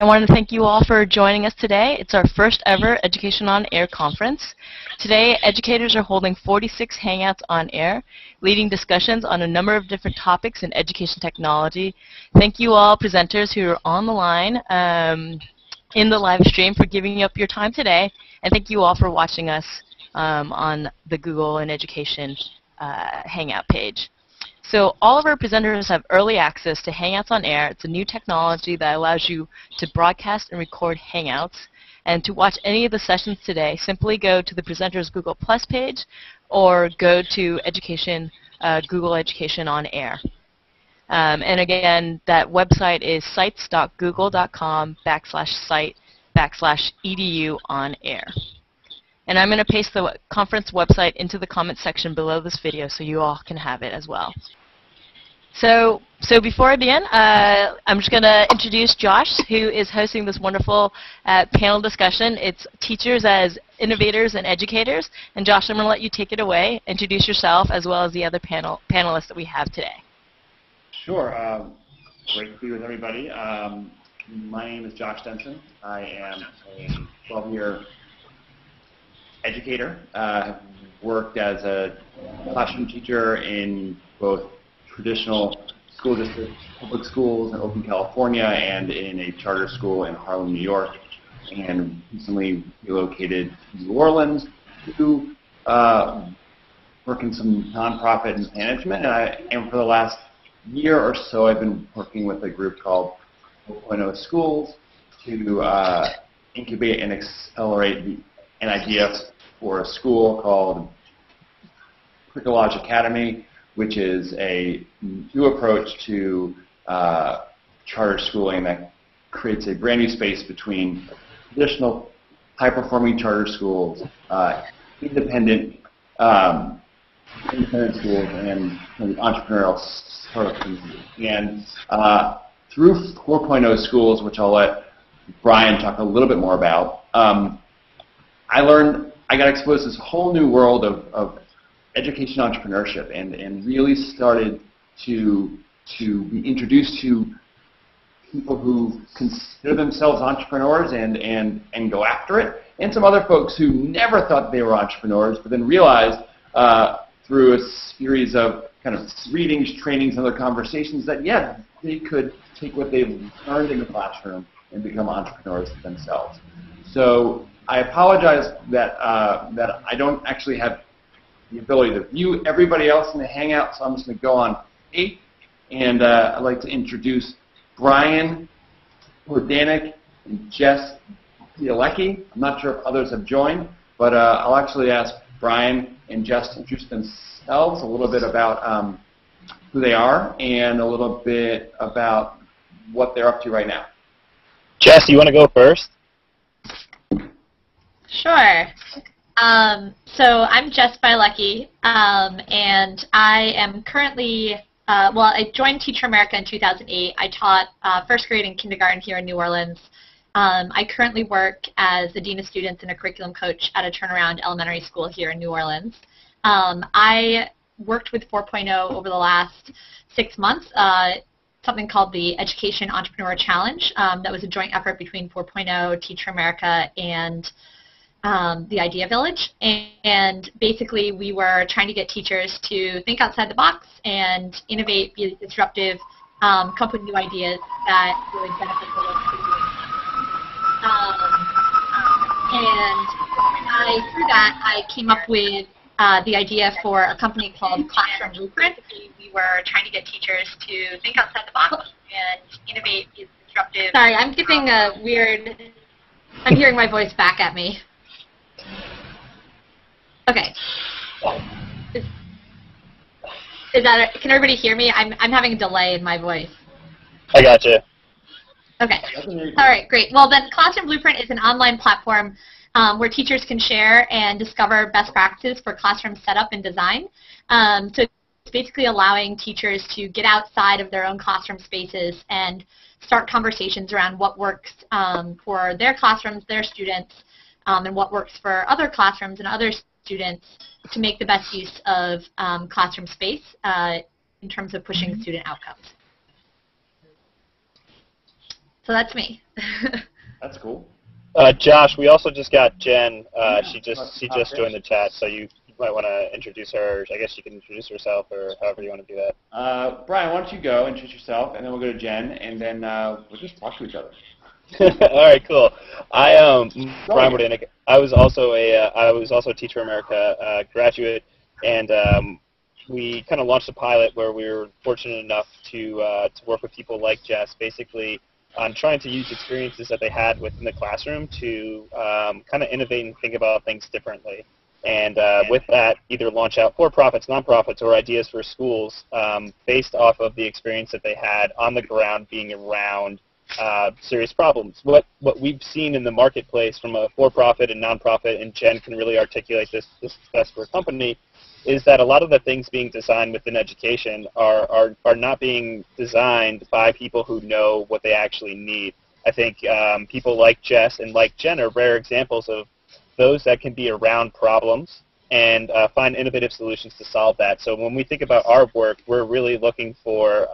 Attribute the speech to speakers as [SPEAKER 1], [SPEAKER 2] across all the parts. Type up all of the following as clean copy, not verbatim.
[SPEAKER 1] I wanted to thank you all for joining us today. It's our first ever Education on Air conference. Today, educators are holding 46 Hangouts on Air, leading discussions on a number of different topics in education technology. Thank you all presenters who are on the line in the live stream for giving up your time today, and thank you all for watching us on the Google and Education Hangout page. So all of our presenters have early access to Hangouts on Air. It's a new technology that allows you to broadcast and record Hangouts. And to watch any of the sessions today, simply go to the presenters Google Plus page or go to Google Education on Air. And again, that website is sites.google.com/site/EduOnAir. And I'm going to paste the conference website into the comments section below this video so you all can have it as well. So before I begin, I'm just going to introduce Josh, who is hosting this wonderful panel discussion. It's teachers as innovators and educators. And Josh, I'm going to let you take it away, introduce yourself, as well as the other panelists that we have today.
[SPEAKER 2] Sure. Great to be with everybody. My name is Josh Densen. I am a 12-year educator. I've worked as a classroom teacher in both traditional school districts, public schools in Oakland, California, and in a charter school in Harlem, New York, and recently relocated to New Orleans to work in some nonprofit management. And for the last year or so, I've been working with a group called 4.0 Schools to incubate and accelerate an idea for a school called Bricolage Academy, which is a new approach to charter schooling that creates a brand new space between traditional high-performing charter schools, independent schools, and entrepreneurial startups. And through 4.0 Schools, which I'll let Brian talk a little bit more about, I got exposed to this whole new world of education entrepreneurship and really started to be introduced to people who consider themselves entrepreneurs and go after it, and some other folks who never thought they were entrepreneurs but then realized through a series of kind of readings, trainings, and other conversations that, yeah, they could take what they've learned in the classroom and become entrepreneurs themselves. So I apologize that I don't actually have the ability to view everybody else in the Hangout, so I'm just going to go on 8. And I'd like to introduce Brian Ordanic and Jess Bielecki. I'm not sure if others have joined, but I'll actually ask Brian and Jess to introduce themselves, a little bit about who they are, and a little bit about what they're up to right now.
[SPEAKER 3] Jess, you want to go first?
[SPEAKER 4] Sure. So I'm Jess Bielecki, and I am currently, I joined Teacher America in 2008. I taught first grade and kindergarten here in New Orleans. I currently work as a dean of students and a curriculum coach at a turnaround elementary school here in New Orleans. I worked with 4.0 over the last 6 months, something called the Education Entrepreneur Challenge. That was a joint effort between 4.0, Teacher America, and the Idea Village, and basically we were trying to get teachers to think outside the box and innovate, be disruptive, come up with new ideas that really benefit the work they're doing. And through that, I came up with the idea for a company called Classroom Blueprint. We were trying to get teachers to think outside the box and innovate, be disruptive. Sorry, I'm getting a weird, I'm hearing my voice back at me. Okay. Is that? Can everybody hear me? I'm having a delay in my voice.
[SPEAKER 3] I gotcha.
[SPEAKER 4] Okay. All right. Great. Well, then, Classroom Blueprint is an online platform where teachers can share and discover best practices for classroom setup and design. So it's basically allowing teachers to get outside of their own classroom spaces and start conversations around what works for their classrooms, their students, and what works for other classrooms and other students to make the best use of classroom space in terms of pushing student outcomes. So that's me.
[SPEAKER 2] That's cool.
[SPEAKER 3] Josh, we also just got Jen. She just joined the chat, so you might want to introduce her. I guess she can introduce herself, or however you want to do that.
[SPEAKER 2] Brian, why don't you go introduce yourself, and then we'll go to Jen, and then we'll just talk to each other.
[SPEAKER 3] All right, cool. Brian Mordanek. I was also a Teacher America graduate, and we kind of launched a pilot where we were fortunate enough to work with people like Jess, basically on trying to use experiences that they had within the classroom to kind of innovate and think about things differently. And with that, either launch out for-profits, nonprofits, or ideas for schools based off of the experience that they had on the ground being around serious problems. What we've seen in the marketplace from a for-profit and nonprofit, and Jen can really articulate this best for a company, is that a lot of the things being designed within education are not being designed by people who know what they actually need. I think people like Jess and like Jen are rare examples of those that can be around problems and find innovative solutions to solve that. So when we think about our work, we're really looking for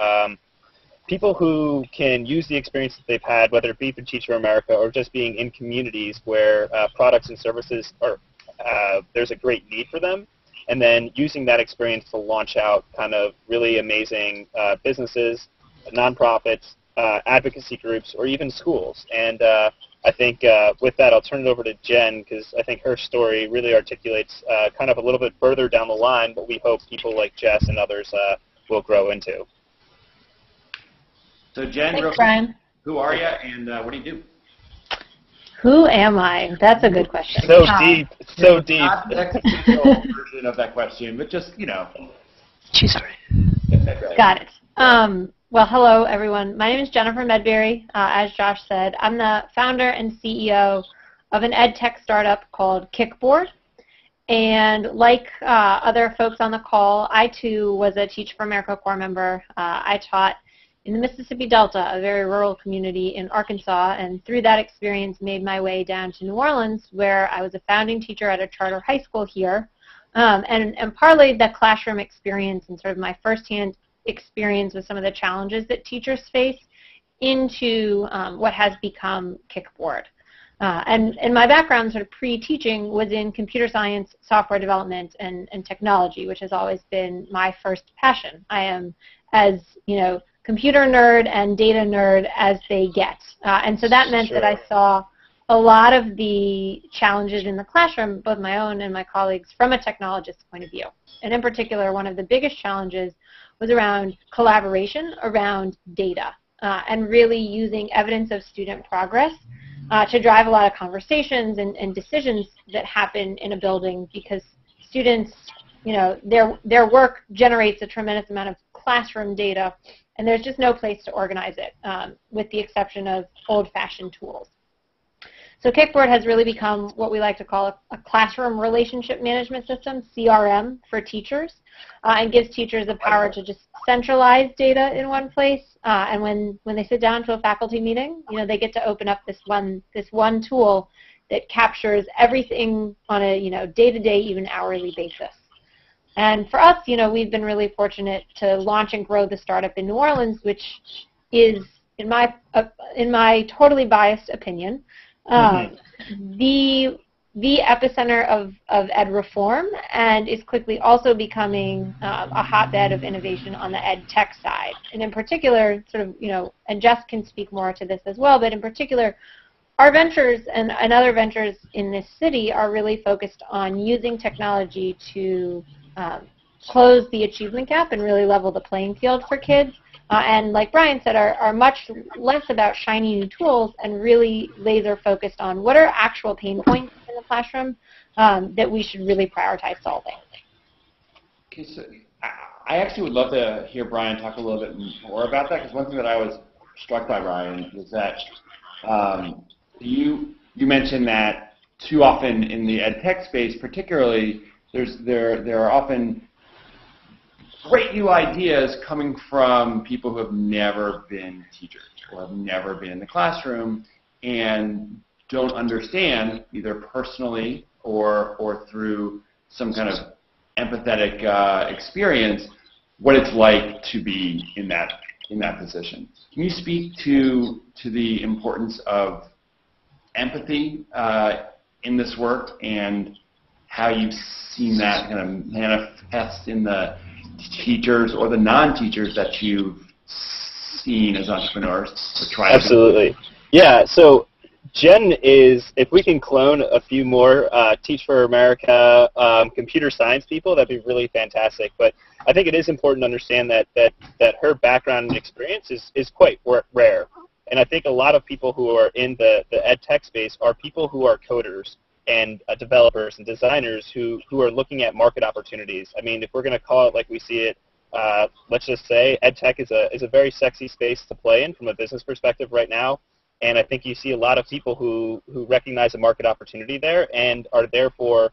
[SPEAKER 3] people who can use the experience that they've had, whether it be through Teacher America or just being in communities where products and services are there's a great need for them, and then using that experience to launch out kind of really amazing businesses, nonprofits, advocacy groups, or even schools. And I think with that, I'll turn it over to Jen, because I think her story really articulates kind of a little bit further down the line what we hope people like Jess and others will grow into.
[SPEAKER 2] So Jen,
[SPEAKER 5] Thanks, Brian.
[SPEAKER 2] Who are you, and what do you do?
[SPEAKER 5] Who am I? That's a good question.
[SPEAKER 3] So deep, so deep.
[SPEAKER 2] Not the existential version of that question, but just,
[SPEAKER 1] She's already.
[SPEAKER 5] Got it. Well, hello, everyone. My name is Jennifer Medberry. As Josh said, I'm the founder and CEO of an EdTech startup called Kickboard. And like other folks on the call, I, too, was a Teach for America Corps member. I taught in the Mississippi Delta, a very rural community in Arkansas, and through that experience made my way down to New Orleans, where I was a founding teacher at a charter high school here, and parlayed that classroom experience and sort of my firsthand experience with some of the challenges that teachers face into what has become Kickboard. And my background, sort of pre-teaching, was in computer science, software development, and technology, which has always been my first passion. I am, as computer nerd and data nerd as they get. And so that meant that I saw a lot of the challenges in the classroom, both my own and my colleagues, from a technologist's point of view. And in particular, one of the biggest challenges was around collaboration, around data, and really using evidence of student progress to drive a lot of conversations and decisions that happen in a building, because students, their work generates a tremendous amount of classroom data, and there's just no place to organize it, with the exception of old-fashioned tools. So Kickboard has really become what we like to call a classroom relationship management system, CRM, for teachers, and gives teachers the power to just centralize data in one place. And when they sit down to a faculty meeting, they get to open up this one tool that captures everything on a day-to-day, even hourly basis. And for us, we've been really fortunate to launch and grow the startup in New Orleans, which is, in my totally biased opinion, the epicenter of ed reform, and is quickly also becoming a hotbed of innovation on the ed tech side. And in particular, and Jess can speak more to this as well, but in particular, our ventures and other ventures in this city are really focused on using technology to close the achievement gap and really level the playing field for kids. And like Brian said, are much less about shiny new tools and really laser focused on what are actual pain points in the classroom that we should really prioritize solving.
[SPEAKER 2] Okay, so I actually would love to hear Brian talk a little bit more about that, because one thing that I was struck by, Brian, was that you mentioned that too often in the ed tech space, particularly, there are often great new ideas coming from people who have never been teachers or have never been in the classroom and don't understand, either personally or through some kind of empathetic experience, what it's like to be in that in that position. Can you speak to the importance of empathy in this work and how you've seen that kind of manifest in the teachers or the non-teachers that you've seen as entrepreneurs?
[SPEAKER 3] Absolutely. Yeah, so Jen is, if we can clone a few more Teach for America computer science people, that'd be really fantastic. But I think it is important to understand that her background and experience is quite rare. And I think a lot of people who are in the EdTech space are people who are coders and developers and designers who are looking at market opportunities. I mean, if we're going to call it like we see it, let's just say EdTech is a very sexy space to play in from a business perspective right now. And I think you see a lot of people who recognize a market opportunity there and are therefore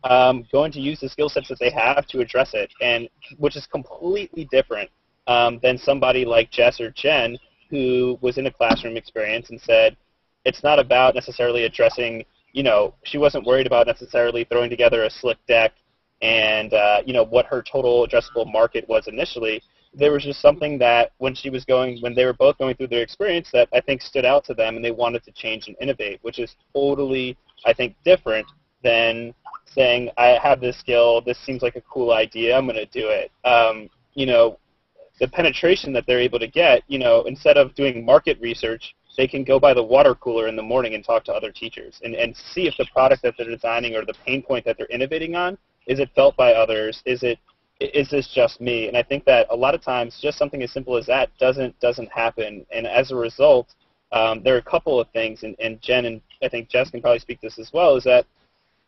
[SPEAKER 3] going to use the skill sets that they have to address it, and which is completely different than somebody like Jess or Jen who was in a classroom experience and said it's not about necessarily addressing, she wasn't worried about necessarily throwing together a slick deck and, what her total addressable market was initially. There was just something that when they were both going through their experience that I think stood out to them and they wanted to change and innovate, which is totally, I think, different than saying, I have this skill, this seems like a cool idea, I'm going to do it. The penetration that they're able to get, instead of doing market research, they can go by the water cooler in the morning and talk to other teachers and see if the product that they're designing or the pain point that they're innovating on, is it felt by others? Is this just me? And I think that a lot of times just something as simple as that doesn't happen. And as a result, there are a couple of things, and Jen and I think Jess can probably speak to this as well, is that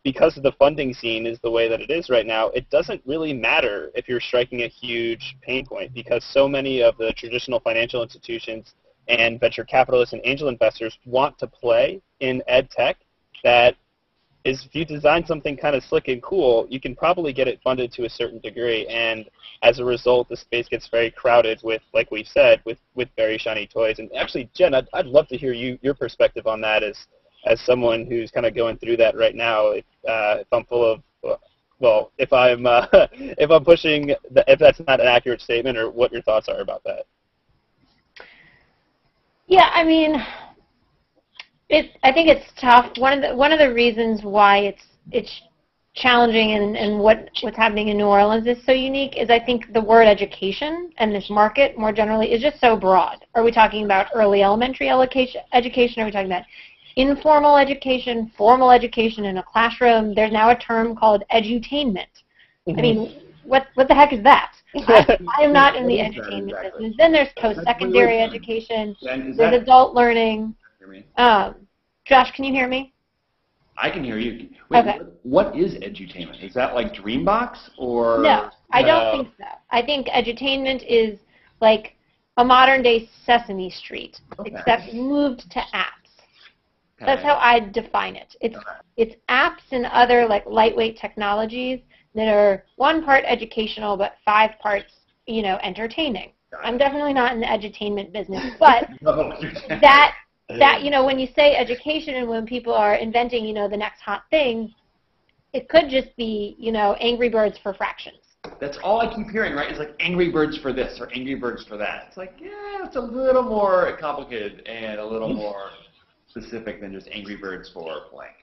[SPEAKER 3] because the funding scene is the way that it is right now, it doesn't really matter if you're striking a huge pain point, because so many of the traditional financial institutions and venture capitalists and angel investors want to play in ed tech that is, if you design something kind of slick and cool, you can probably get it funded to a certain degree. And as a result, the space gets very crowded with, like we've said, with very shiny toys. And actually, Jen, I'd love to hear your perspective on that as someone who's kind of going through that right now. If I'm full of, well, if I'm pushing, if that's not an accurate statement, or what your thoughts are about that.
[SPEAKER 5] Yeah, I mean, I think it's tough. One of the reasons why it's challenging and what's happening in New Orleans is so unique is I think the word education and this market more generally is just so broad. Are we talking about early elementary education? Are we talking about informal education, formal education in a classroom? There's now a term called edutainment. I mean, what the heck is that? I am not in the edutainment business. Then there's post-secondary education. There's adult learning. Josh, can you hear me?
[SPEAKER 2] I can hear you. Wait, okay. What is edutainment? Is that like Dreambox or?
[SPEAKER 5] No, I don't think so. I think edutainment is like a modern-day Sesame Street, except moved to apps. Okay. That's how I define it. It's apps and other like lightweight technologies that are 1 part educational but 5 parts, entertaining. I'm definitely not in the edutainment business, but that when you say education and when people are inventing, the next hot thing, it could just be, Angry Birds for fractions.
[SPEAKER 2] That's all I keep hearing, right? It's like Angry Birds for this or Angry Birds for that. It's like, yeah, it's a little more complicated and a little more specific than just Angry Birds for blank.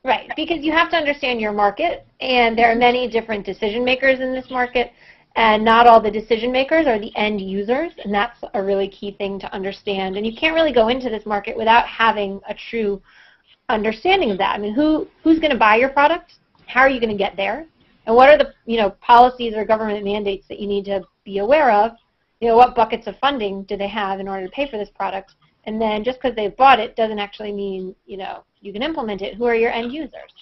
[SPEAKER 5] Right, because you have to understand your market, and there are many different decision makers in this market, and not all the decision makers are the end users, and that's a really key thing to understand. And you can't really go into this market without having a true understanding of that. I mean, who's going to buy your product? How are you going to get there? And what are the policies or government mandates that you need to be aware of? What buckets of funding do they have in order to pay for this product? And then just because they've bought it doesn't actually mean, you can implement it. Who are your end users?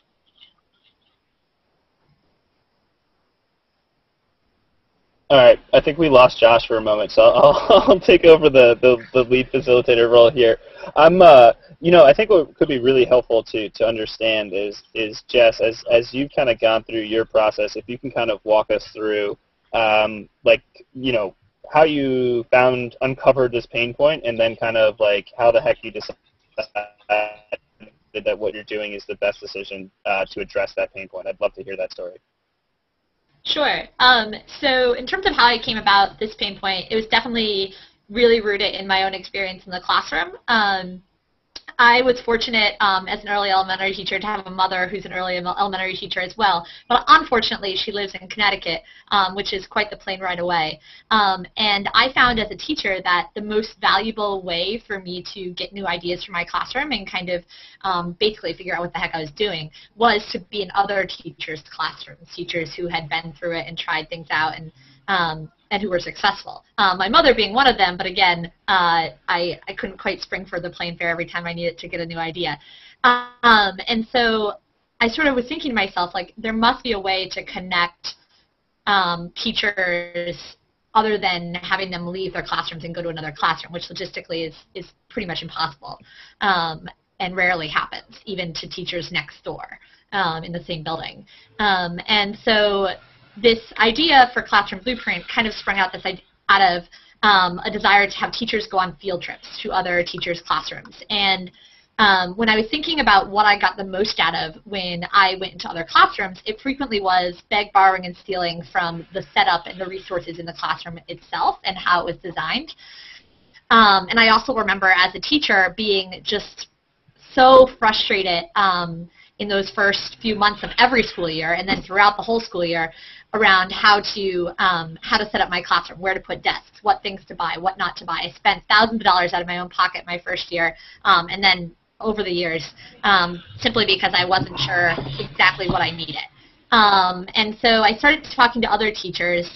[SPEAKER 3] All right, I think we lost Josh for a moment, so I'll take over the lead facilitator role here. I think what could be really helpful to understand is Jess, as you've kind of gone through your process, if you can kind of walk us through, how you uncovered this pain point, and then kind of like how the heck you decided that what you're doing is the best decision to address that pain point. I'd love to hear that story.
[SPEAKER 4] Sure. So in terms of how I came about this pain point, it was definitely really root it in my own experience in the classroom. I was fortunate as an early elementary teacher to have a mother who's an early elementary teacher as well. But unfortunately, she lives in Connecticut, which is quite the plane ride away. And I found as a teacher that the most valuable way for me to get new ideas for my classroom and kind of basically figure out what the heck I was doing was to be in other teachers' classrooms, teachers who had been through it and tried things out and who were successful. My mother being one of them, but again, I couldn't quite spring for the plane fare every time I needed to get a new idea. And so I sort of was thinking to myself, like, there must be a way to connect teachers other than having them leave their classrooms and go to another classroom, which logistically is pretty much impossible and rarely happens, even to teachers next door in the same building. And so this idea for Classroom Blueprint kind of sprung out of a desire to have teachers go on field trips to other teachers' classrooms. And when I was thinking about what I got the most out of when I went into other classrooms, it frequently was beg, borrowing, and stealing from the setup and the resources in the classroom itself and how it was designed. And I also remember as a teacher being just so frustrated in those first few months of every school year and then throughout the whole school year around how to set up my classroom, where to put desks, what things to buy, what not to buy. I spent thousands of dollars out of my own pocket my first year, and then over the years, simply because I wasn't sure exactly what I needed. And so I started talking to other teachers.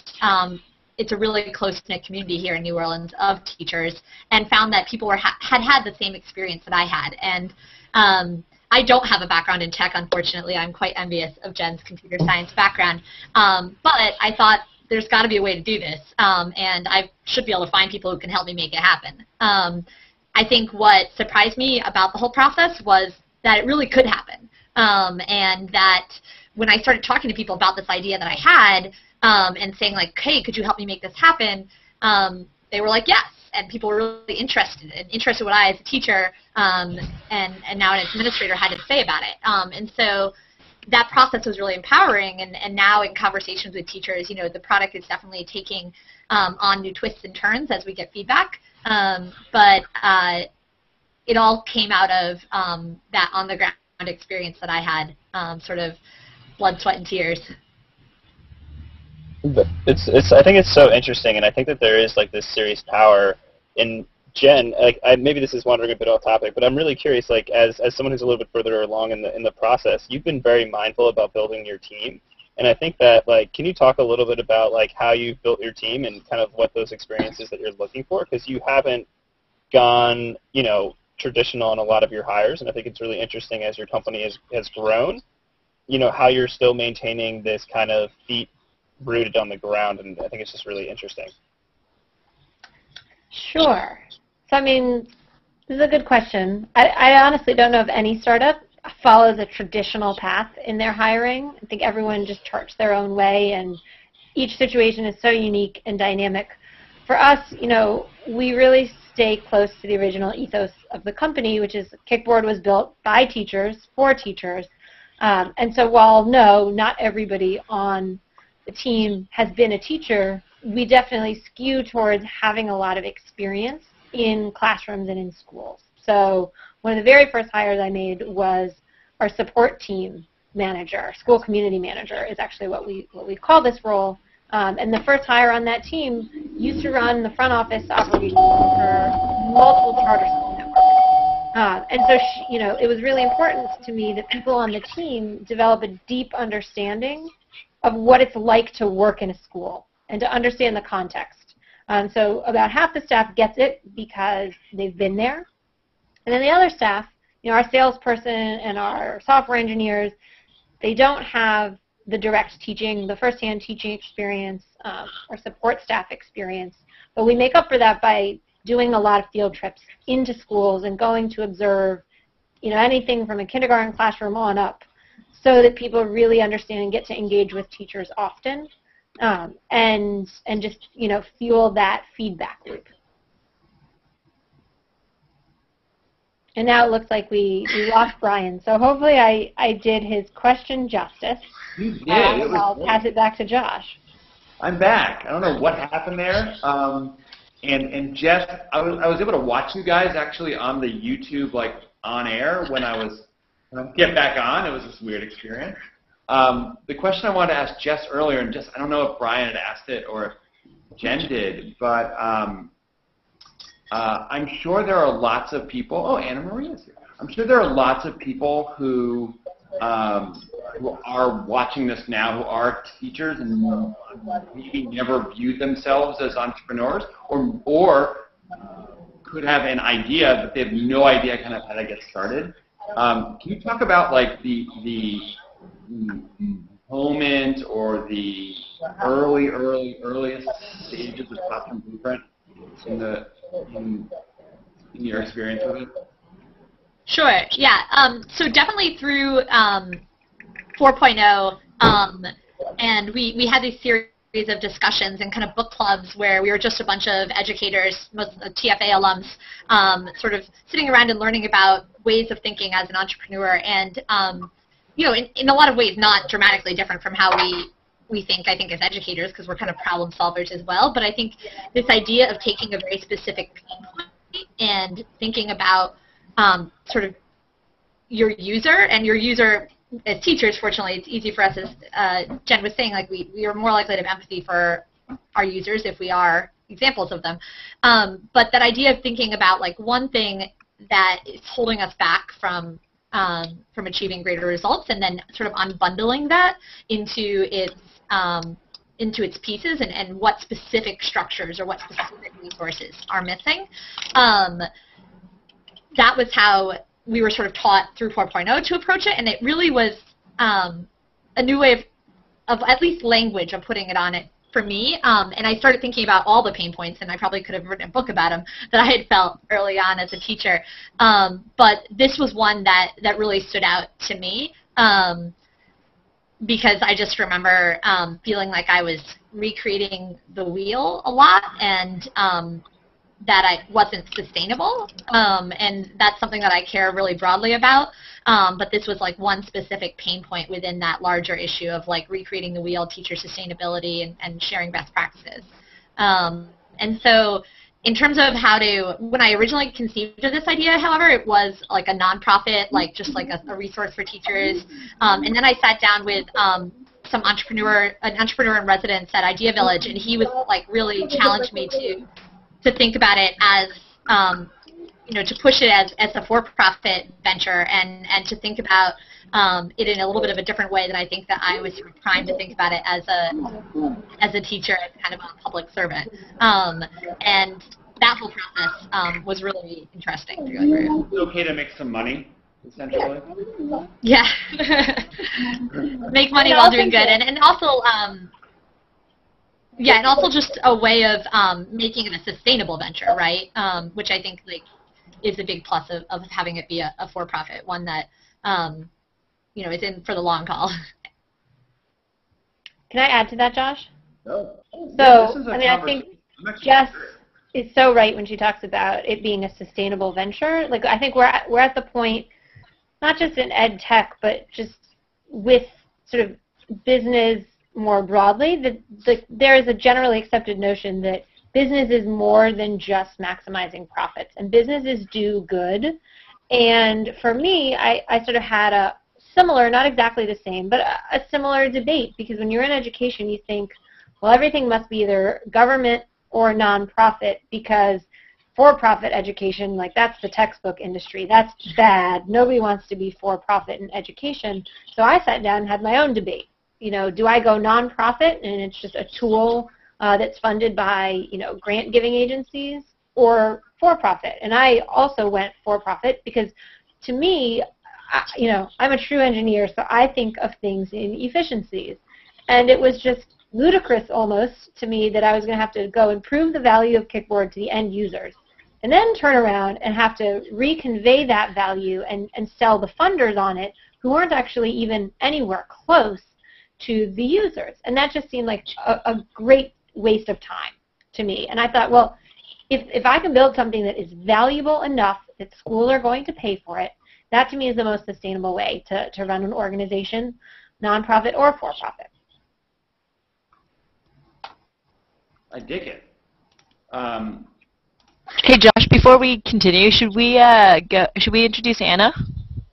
[SPEAKER 4] It's a really close-knit community here in New Orleans of teachers, and found that people had the same experience that I had. And I don't have a background in tech, unfortunately. I'm quite envious of Jen's computer science background. But I thought there's got to be a way to do this, and I should be able to find people who can help me make it happen. I think what surprised me about the whole process was that it really could happen, and that when I started talking to people about this idea that I had and saying, like, hey, could you help me make this happen, they were like, yes. And people were really interested in what I, as a teacher and now an administrator, had to say about it. And so that process was really empowering. And now in conversations with teachers, you know, the product is definitely taking on new twists and turns as we get feedback. But it all came out of that on-the-ground experience that I had, sort of blood, sweat, and tears.
[SPEAKER 3] But I think it's so interesting, and I think that there is like this serious power in Jen. Like, maybe this is wandering a bit off topic, but I'm really curious. Like, as someone who's a little bit further along in the process, you've been very mindful about building your team, and I think that, like, can you talk a little bit about like how you've built your team and kind of what those experiences that you're looking for? Because you haven't gone, you know, traditional in a lot of your hires, and I think it's really interesting as your company has grown, you know, how you're still maintaining this kind of feet rooted on the ground, and I think it's just really interesting.
[SPEAKER 5] Sure. So, I mean, this is a good question. I honestly don't know if any startup follows a traditional path in their hiring. I think everyone just charts their own way, and each situation is so unique and dynamic. For us, you know, we really stay close to the original ethos of the company, which is Kickboard was built by teachers for teachers. And so while, no, not everybody on the team has been a teacher, we definitely skew towards having a lot of experience in classrooms and in schools. So one of the very first hires I made was our support team manager. School community manager is actually what we call this role. And the first hire on that team used to run the front office operations for multiple charter school networks. And so, you know, it was really important to me that people on the team develop a deep understanding of what it's like to work in a school and to understand the context. So about half the staff gets it because they've been there. And then the other staff, you know, our salesperson and our software engineers, they don't have the direct teaching, the first-hand teaching experience or support staff experience. But we make up for that by doing a lot of field trips into schools and going to observe, you know, anything from a kindergarten classroom on up, so that people really understand and get to engage with teachers often, and just, you know, fuel that feedback loop. And now it looks like we lost Brian. So hopefully I did his question justice.
[SPEAKER 2] You did.
[SPEAKER 5] I'll pass it back to Josh.
[SPEAKER 2] I'm back. I don't know what happened there. And Jeff, I was able to watch you guys actually on the YouTube, like on air when I was get back on. It was this weird experience. The question I wanted to ask Jess earlier, and just I don't know if Brian had asked it or if Jen did, but I'm sure there are lots of people. Oh, Anna Maria is here. I'm sure there are lots of people who are watching this now who are teachers and maybe never viewed themselves as entrepreneurs, or could have an idea, but they have no idea kind of how to get started. Can you talk about like the moment or the earliest stages of Classroom Blueprint in your experience with it?
[SPEAKER 4] Sure. Yeah. So definitely through 4.0, and we had these series of discussions and kind of book clubs where we were just a bunch of educators, most TFA alums, sort of sitting around and learning about ways of thinking as an entrepreneur, and you know, in a lot of ways, not dramatically different from how we think, I think, as educators, because we're kind of problem solvers as well. But I think this idea of taking a very specific pain point and thinking about sort of your user, and your user as teachers, fortunately, it's easy for us, as Jen was saying, like we are more likely to have empathy for our users if we are examples of them. But that idea of thinking about like one thing that is holding us back from achieving greater results, and then sort of unbundling that into its pieces, and what specific structures or what specific resources are missing. That was how we were sort of taught through 4.0 to approach it, and it really was a new way of at least language of putting it on it for me. And I started thinking about all the pain points, and I probably could have written a book about them that I had felt early on as a teacher. But this was one that really stood out to me because I just remember feeling like I was recreating the wheel a lot, and that I wasn't sustainable, and that's something that I care really broadly about, but this was like one specific pain point within that larger issue of like recreating the wheel, teacher sustainability, and sharing best practices. And so in terms of how to, when I originally conceived of this idea, however, it was like a nonprofit, like just like a resource for teachers, and then I sat down with an entrepreneur in residence at Idea Village, and he was like really challenged me to think about it as, you know, to push it as a for-profit venture, and to think about it in a little bit of a different way than I think that I was sort of primed to think about it as a teacher, as kind of a public servant. And that whole process was really interesting to go through.
[SPEAKER 2] It's okay to make some money, essentially.
[SPEAKER 4] Yeah. Make money while doing good. And also, yeah, and also just a way of making it a sustainable venture, right? Which I think like is a big plus of having it be a for-profit, one that you know, is in for the long haul.
[SPEAKER 5] Can I add to that, Josh?
[SPEAKER 2] No.
[SPEAKER 5] So, I mean, I think Jess is so right when she talks about it being a sustainable venture. Like, I think we're at the point, not just in ed tech, but just with sort of business more broadly, that there is a generally accepted notion that business is more than just maximizing profits, and businesses do good. And for me, I sort of had a similar, not exactly the same, but a similar debate, because when you're in education, you think, well, everything must be either government or nonprofit, because for-profit education, like that's the textbook industry, that's bad. Nobody wants to be for-profit in education. So I sat down and had my own debate. You know, do I go nonprofit and it's just a tool that's funded by, you know, grant-giving agencies, or for-profit? And I also went for-profit because, to me, you know, I'm a true engineer, so I think of things in efficiencies. And it was just ludicrous almost to me that I was going to have to go and prove the value of Kickboard to the end users, and then turn around and have to reconvey that value and sell the funders on it who weren't actually even anywhere close to the users. And that just seemed like a great waste of time to me. And I thought, well, if I can build something that is valuable enough that schools are going to pay for it, that to me is the most sustainable way to run an organization, nonprofit or for-profit.
[SPEAKER 2] I dig it.
[SPEAKER 1] Hey Josh, before we continue, should we introduce Anna?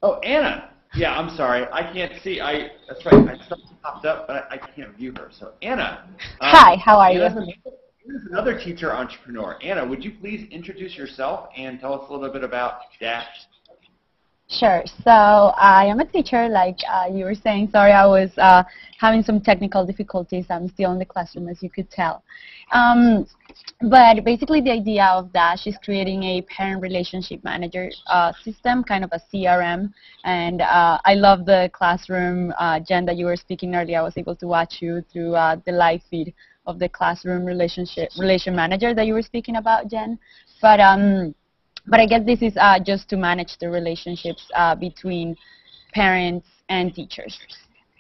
[SPEAKER 2] Oh, Anna. Yeah, I'm sorry. I can't see. That's right. Something popped up, but I can't view her. So Anna.
[SPEAKER 6] Hi, how are you?
[SPEAKER 2] Anna's another teacher entrepreneur. Anna, would you please introduce yourself and tell us a little bit about Dash?
[SPEAKER 6] Sure. So I am a teacher, like you were saying. Sorry, I was having some technical difficulties. I'm still in the classroom, as you could tell. But basically the idea of Dash is creating a parent relationship manager system, kind of a CRM. And I love the classroom, Jen, that you were speaking earlier. I was able to watch you through the live feed of the classroom relation manager that you were speaking about, Jen. But I guess this is just to manage the relationships between parents and teachers.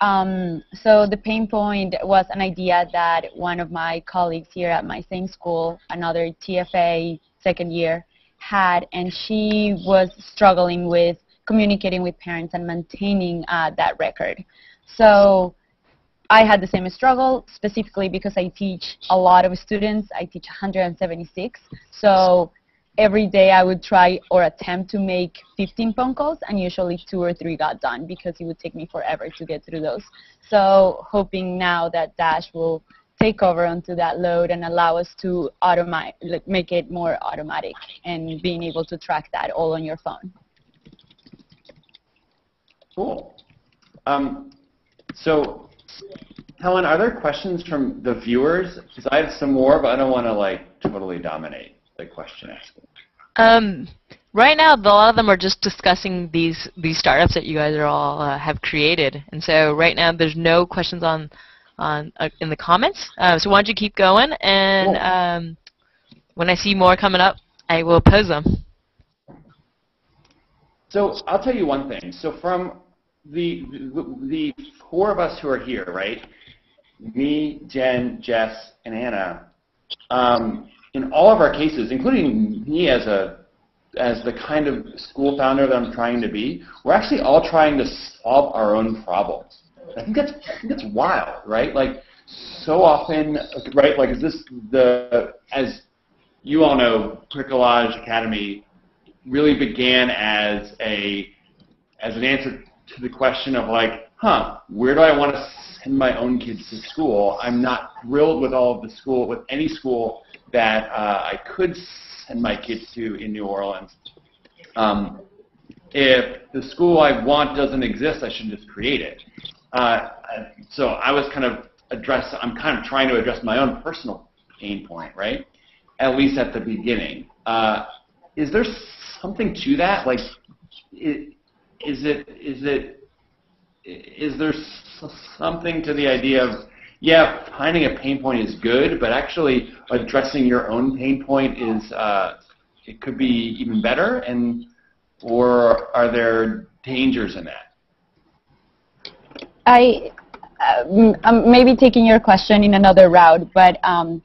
[SPEAKER 6] So the pain point was an idea that one of my colleagues here at my same school, another TFA second year, had, and she was struggling with communicating with parents and maintaining that record. So I had the same struggle, specifically because I teach a lot of students. I teach 176. So every day I would try or attempt to make 15 phone calls, and usually 2 or 3 got done because it would take me forever to get through those. So hoping now that Dash will take over onto that load and allow us to make it more automatic and being able to track that all on your phone.
[SPEAKER 2] Cool. So Helen, are there questions from the viewers? Because I have some more, but I don't want to totally dominate the question asking.
[SPEAKER 1] Right now, a lot of them are just discussing these startups that you guys are all have created, and so right now there's no questions in the comments. So why don't you keep going, and when I see more coming up, I will pose them.
[SPEAKER 2] So I'll tell you one thing. So from the 4 of us who are here, right? Me, Jen, Jess, and Anna. In all of our cases, including me as the kind of school founder that I'm trying to be, we're actually all trying to solve our own problems. I think that's wild, right? So often, right? Is this as you all know, Bricolage Academy really began as an answer to the question of where do I want to send my own kids to school? I'm not thrilled with with any school that I could send my kids to in New Orleans. If the school I want doesn't exist, I should just create it. So I was I'm kind of trying to address my own personal pain point, right? At least at the beginning. Is there something to that? Is there something to the idea of, yeah, finding a pain point is good, but actually addressing your own pain point is, it could be even better, or are there dangers in that?
[SPEAKER 6] I'm maybe taking your question in another route, but and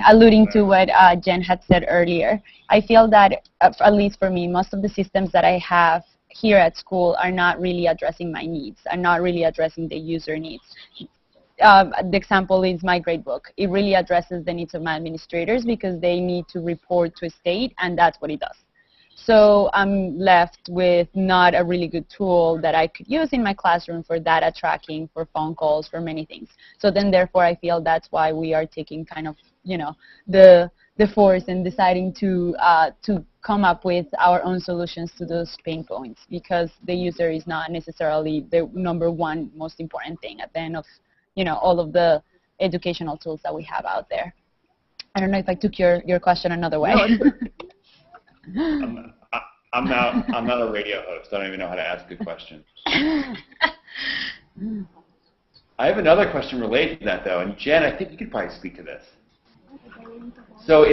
[SPEAKER 6] alluding to what Jen had said earlier, I feel that, at least for me, most of the systems that I have here at school are not really addressing my needs, are not really addressing the user needs. The example is my gradebook. It really addresses the needs of my administrators because they need to report to a state, and that's what it does. So I'm left with not a really good tool that I could use in my classroom for data tracking, for phone calls, for many things. So then therefore I feel that's why we are taking kind of, the force and deciding to come up with our own solutions to those pain points, because the user is not necessarily the #1 most important thing at the end of all of the educational tools that we have out there. I don't know if I took your question another way.
[SPEAKER 2] No, I'm not a radio host. I don't even know how to ask a question. I have another question related to that, though, and Jen, I think you could probably speak to this. So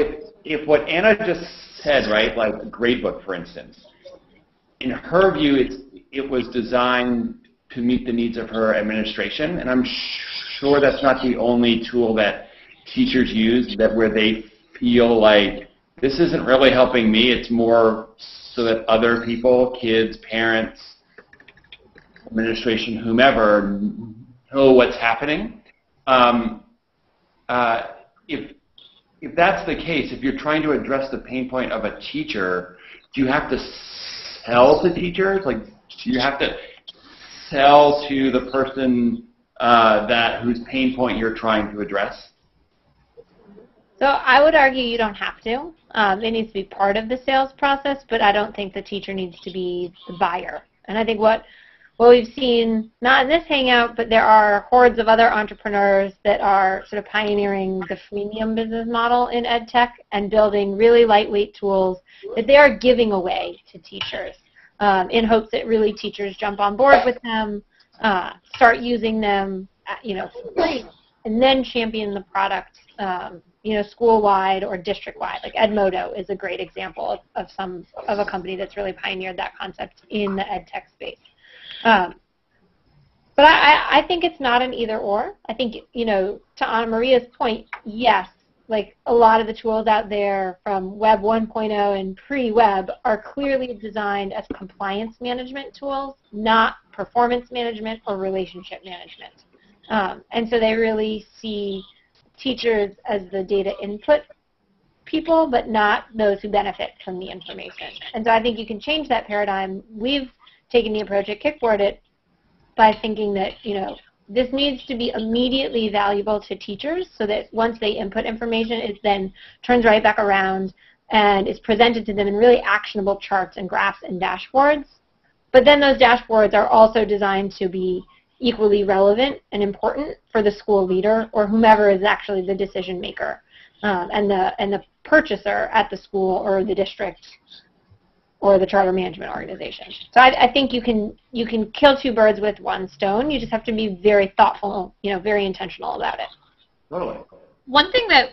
[SPEAKER 2] if what Anna just said, right, like a gradebook, for instance, in her view, it was designed to meet the needs of her administration, and I'm sure that's not the only tool that teachers use where they feel like this isn't really helping me, it's more so that other people, kids, parents, administration, whomever, know what's happening. if that's the case, if you're trying to address the pain point of a teacher, do you have to sell to teachers? Like, do you have to sell to the person whose pain point you're trying to address?
[SPEAKER 5] So I would argue you don't have to. It needs to be part of the sales process, but I don't think the teacher needs to be the buyer. And I think what we've seen, not in this Hangout, but there are hordes of other entrepreneurs that are sort of pioneering the freemium business model in EdTech and building really lightweight tools that they are giving away to teachers in hopes that really teachers jump on board with them, start using them, for free, and then champion the product, school-wide or district-wide. Like Edmodo is a great example of a company that's really pioneered that concept in the EdTech space. But I think it's not an either-or. I think, to Anna Maria's point, yes, like a lot of the tools out there from Web 1.0 and pre-web are clearly designed as compliance management tools, not performance management or relationship management. And so they really see teachers as the data input people, but not those who benefit from the information. And so I think you can change that paradigm. We've taken the approach at Kickboard by thinking that, this needs to be immediately valuable to teachers so that once they input information, it then turns right back around and is presented to them in really actionable charts and graphs and dashboards. But then those dashboards are also designed to be equally relevant and important for the school leader or whomever is actually the decision maker and the purchaser at the school or the district or the charter management organization. So I think you can kill two birds with one stone. You just have to be very thoughtful, very intentional about it.
[SPEAKER 2] Totally.
[SPEAKER 4] One thing that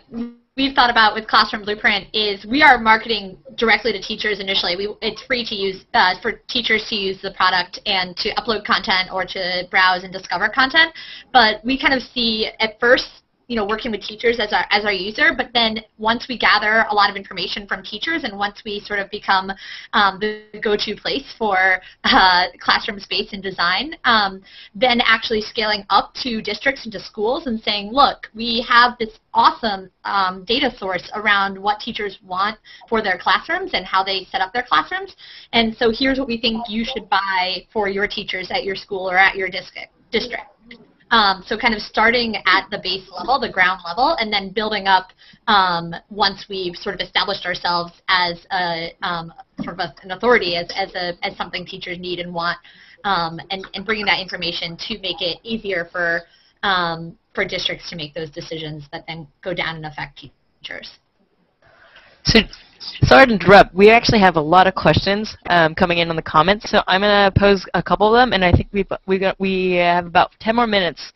[SPEAKER 4] we've thought about with Classroom Blueprint is we are marketing directly to teachers initially. It's free to use for teachers to use the product and to upload content or to browse and discover content. But we kind of see at first, working with teachers as our user, but then once we gather a lot of information from teachers and once we sort of become the go-to place for classroom space and design, then actually scaling up to districts and to schools and saying, look, we have this awesome data source around what teachers want for their classrooms and how they set up their classrooms, and so here's what we think you should buy for your teachers at your school or at your district. So kind of starting at the base level, the ground level, and then building up once we've sort of established ourselves as a sort of an authority, as something teachers need and want, and bringing that information to make it easier for districts to make those decisions that then go down and affect teachers.
[SPEAKER 1] So, sorry to interrupt. We actually have a lot of questions coming in on the comments, so I'm going to pose a couple of them, and I think we have about 10 more minutes.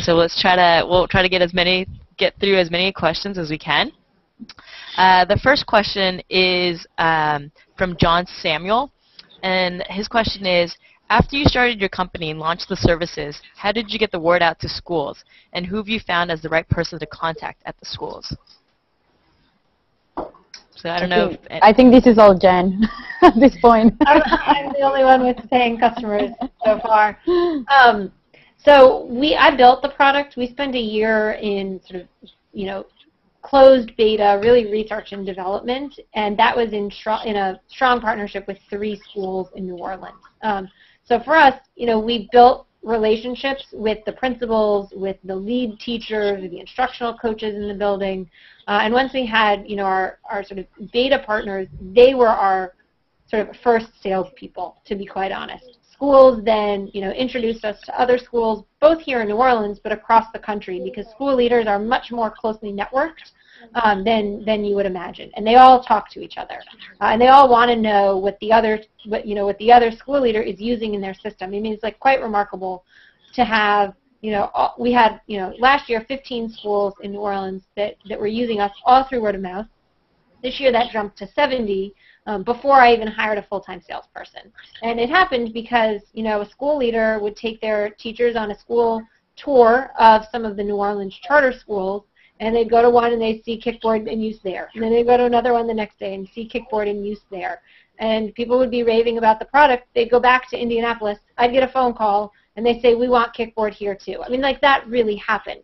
[SPEAKER 1] So we'll try to get through as many questions as we can. The first question is from John Samuel, and his question is, after you started your company and launched the services, how did you get the word out to schools, and who have you found as the right person to contact at the schools? So I don't know.
[SPEAKER 6] I think this is all Jen at this point.
[SPEAKER 5] I'm the only one with paying customers so far. So I built the product. We spent a year in sort of, closed beta, really research and development, and that was in a strong partnership with 3 schools in New Orleans. So for us, we built relationships with the principals, with the lead teachers, with the instructional coaches in the building, and once we had, our sort of beta partners, they were our sort of first salespeople, to be quite honest. Schools then, introduced us to other schools, both here in New Orleans, but across the country, because school leaders are much more closely networked than you would imagine, and they all talk to each other, and they all want to know what the other school leader is using in their system. I mean, it's like quite remarkable to have. We had last year 15 schools in New Orleans that were using us all through word of mouth. This year that jumped to 70 before I even hired a full-time salesperson, and it happened because a school leader would take their teachers on a school tour of some of the New Orleans charter schools. And they'd go to one and they'd see Kickboard in use there. And then they'd go to another one the next day and see Kickboard in use there. And people would be raving about the product. They'd go back to Indianapolis. I'd get a phone call and they'd say, we want Kickboard here too. I mean, like that really happened.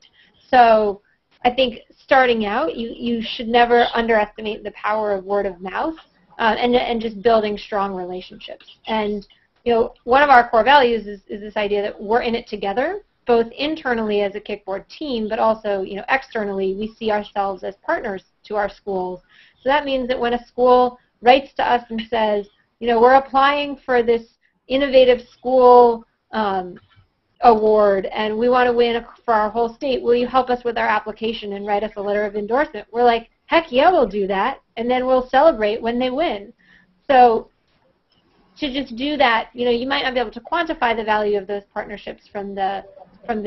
[SPEAKER 5] So I think starting out, you should never underestimate the power of word of mouth and just building strong relationships. And one of our core values is this idea that we're in it together, both internally as a Kickboard team, but also externally, we see ourselves as partners to our schools. So that means that when a school writes to us and says, we're applying for this innovative school award and we want to win for our whole state, will you help us with our application and write us a letter of endorsement? We're like, heck yeah, we'll do that, and then we'll celebrate when they win. So to just do that, you might not be able to quantify the value of those partnerships from the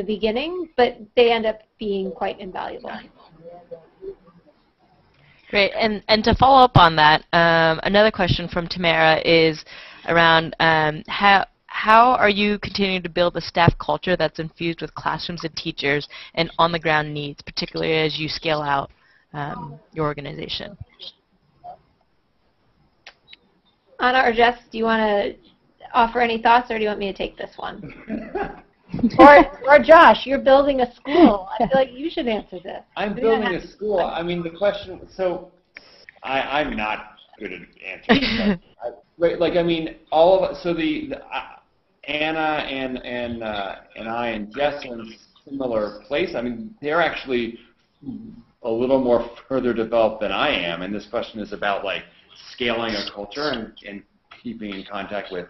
[SPEAKER 5] beginning, but they end up being quite invaluable.
[SPEAKER 1] Great, and to follow up on that, another question from Tamara is around how are you continuing to build a staff culture that's infused with classrooms and teachers and on-the-ground needs, particularly as you scale out your organization?
[SPEAKER 5] Anna or Jess, do you want to offer any thoughts, or do you want me to take this one? or Josh, you're building a school. I feel like you should answer this.
[SPEAKER 2] I'm building a school. I mean, the question, so I'm not good at answering this. Like, I mean, all of us, so Anna and I and Jess are in a similar place. I mean, they're actually a little more further developed than I am, and this question is about, like, scaling a culture and keeping in contact with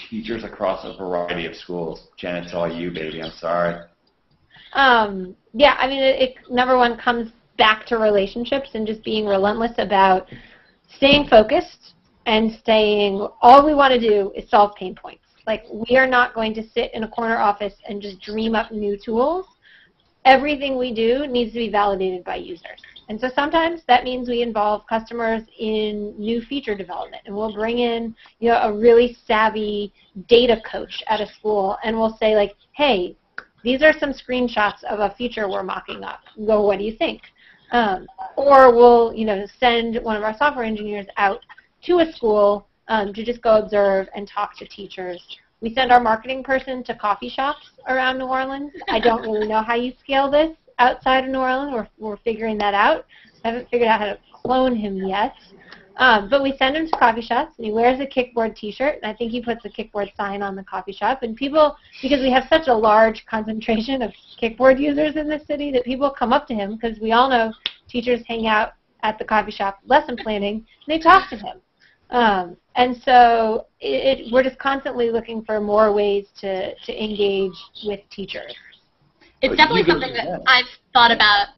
[SPEAKER 2] teachers across a variety of schools. Jen, it's all you, baby. I'm sorry.
[SPEAKER 5] Yeah, I mean, it number one comes back to relationships and just being relentless about staying focused and staying, all we want to do is solve pain points. Like, we are not going to sit in a corner office and just dream up new tools. Everything we do needs to be validated by users. And so sometimes that means we involve customers in new feature development, and we'll bring in a really savvy data coach at a school, and we'll say, like, hey, these are some screenshots of a feature we're mocking up. Go, what do you think? Or we'll send one of our software engineers out to a school to just go observe and talk to teachers. We send our marketing person to coffee shops around New Orleans. I don't really know how you scale this outside of New Orleans. We're figuring that out. I haven't figured out how to clone him yet. But we send him to coffee shops, and he wears a Kickboard t-shirt, and I think he puts a Kickboard sign on the coffee shop. And people, because we have such a large concentration of Kickboard users in this city, that people come up to him, because we all know teachers hang out at the coffee shop lesson planning, and they talk to him. And so we're just constantly looking for more ways to engage with teachers.
[SPEAKER 4] It's definitely something that I've thought about.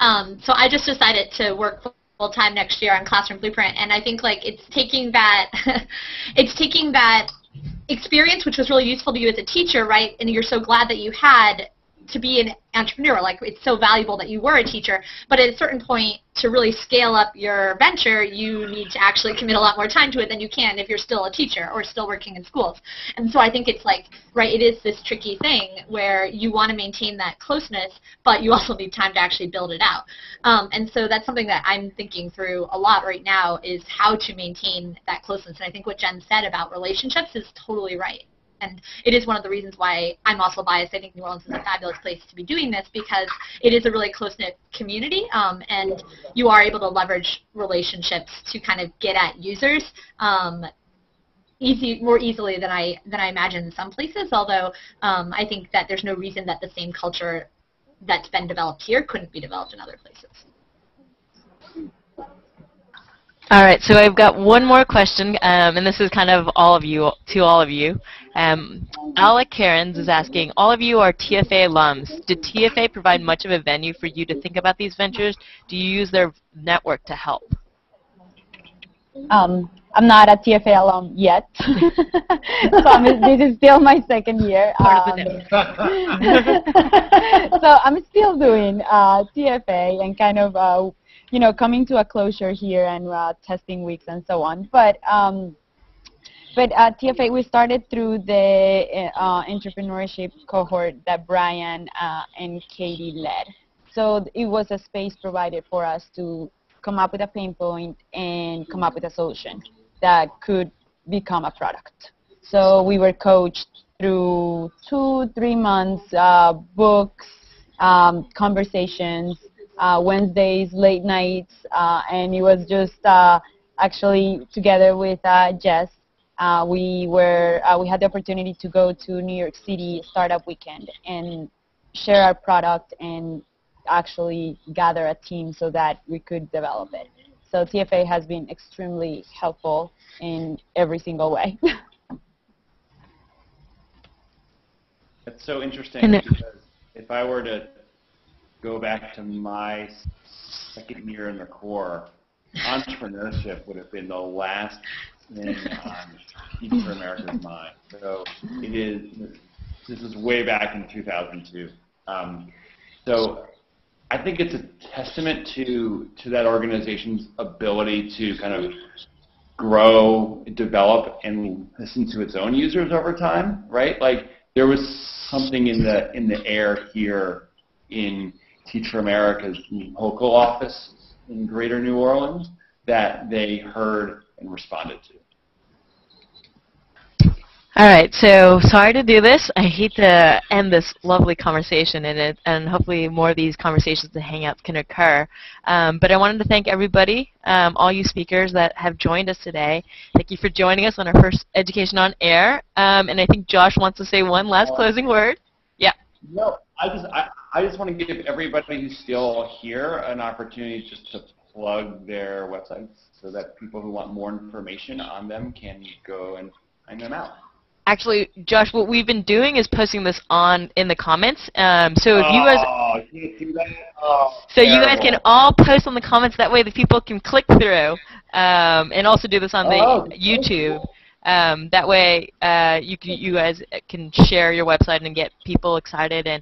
[SPEAKER 4] So I just decided to work full-time next year on Classroom Blueprint, and I think, like, it's taking that experience, which was really useful to you as a teacher, right? And you're so glad that you had to be an entrepreneur. Like, it's so valuable that you were a teacher, but at a certain point, to really scale up your venture, you need to actually commit a lot more time to it than you can if you're still a teacher or still working in schools. And so I think it's like, right, it is this tricky thing where you want to maintain that closeness, but you also need time to actually build it out. And so that's something that I'm thinking through a lot right now, is how to maintain that closeness. And I think what Jen said about relationships is totally right. And it is one of the reasons why I'm also biased. I think New Orleans is a fabulous place to be doing this, because it is a really close-knit community, and you are able to leverage relationships to kind of get at users more easily than I imagine in some places, although I think that there's no reason that the same culture that's been developed here couldn't be developed in other places.
[SPEAKER 1] All right, so I've got one more question, and this is kind of all of you. Alec Cairns is asking, all of you are TFA alums. Did TFA provide much of a venue for you to think about these ventures? Do you use their network to help?
[SPEAKER 6] I'm not a TFA alum yet, so this is still my second year.
[SPEAKER 1] Part of the network.
[SPEAKER 6] So I'm still doing TFA and kind of coming to a closure here and testing weeks and so on. But TFA, we started through the entrepreneurship cohort that Brian and Katie led. So it was a space provided for us to come up with a pain point and come up with a solution that could become a product. So we were coached through 2-3 months, books, conversations, Wednesdays, late nights, and it was just actually together with Jess. We had the opportunity to go to New York City Startup Weekend and share our product and actually gather a team so that we could develop it. So TFA has been extremely helpful in every single way.
[SPEAKER 2] That's so interesting because if I were to go back to my second year in the Corps, entrepreneurship would have been the last thing on Teach for America's mind. So this is way back in 2002. So I think it's a testament to that organization's ability to kind of grow, develop, and listen to its own users over time, right? Like there was something in the air here in Teach for America's local office in Greater New Orleans that they heard and responded to.
[SPEAKER 1] All right, so sorry to do this. I hate to end this lovely conversation in it, and hopefully more of these conversations and hangouts can occur. But I wanted to thank everybody, all you speakers that have joined us today. Thank you for joining us on our first Education on Air. And I think Josh wants to say one last closing word. Yeah.
[SPEAKER 2] No, I just want to give everybody who's still here an opportunity just to plug their websites so that people who want more information on them can go and find them out.
[SPEAKER 1] Actually, Josh, what we've been doing is posting this in the comments. So if you guys,
[SPEAKER 2] you do that? Oh,
[SPEAKER 1] so you guys can all post on the comments. That way, the people can click through, and also do this on the YouTube. That way, you guys can share your website and get people excited and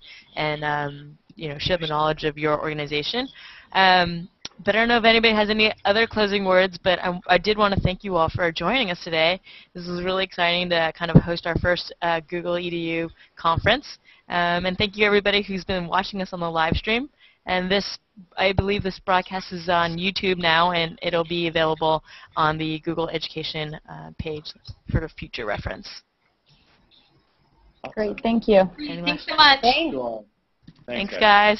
[SPEAKER 1] share the knowledge of your organization. But I don't know if anybody has any other closing words, but I did want to thank you all for joining us today. This is really exciting to kind of host our first Google EDU conference. And thank you everybody who's been watching us on the live stream. And I believe this broadcast is on YouTube now, and it'll be available on the Google Education page for future reference.
[SPEAKER 6] Great, thank you.
[SPEAKER 4] Thanks so much.
[SPEAKER 2] Cool.
[SPEAKER 1] Thanks guys.